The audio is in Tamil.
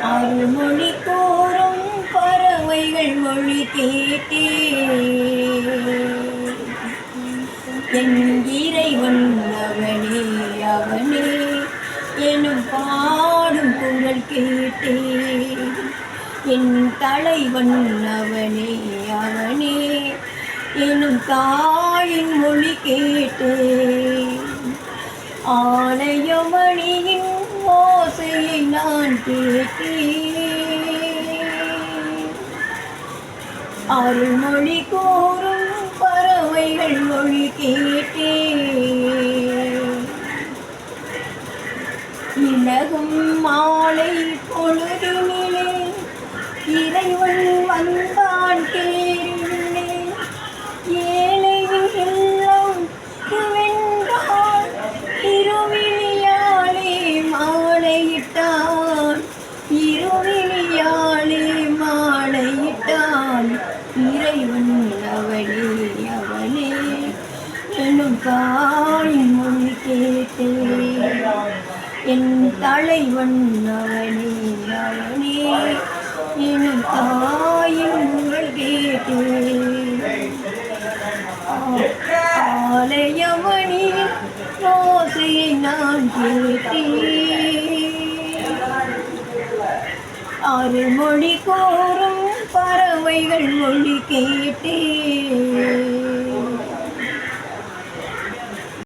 அருள்மொழி கூறும் பறவைகள் மொழி கேட்டே என் இறைவன் அவனே அவனே எனும் பாடும் குரல் கேட்டே என் தலைவன் அவனே அவனே எனும் தாயின் மொழி கேட்டே ஆலயமணியின் ஓசையை நான் கேட்டேன் அருள்மொழி கூறும் பறவைகள் மொழி கேட்டேன் இலகும் மாலை பொழுதினிலே இறைவன் வந்தான் கேரிலே ஏழையின் இல்லம் வென்றான் இருவிழியாலே மாலையிட்டான் இருவிழியாலே மாலையிட்டான் இறைவன் அவனே அவனே எனும் தாயின் மொழி கேட்டேன் என் தலைவன் அவனே அவனே எனும் தாயின் மொழி கேட்டேன் ஆலயமணியின் ஓசையை நான் கேட்டேன் அருள்மொழி கூறும் பறவைகள் மொழி கேட்டேன்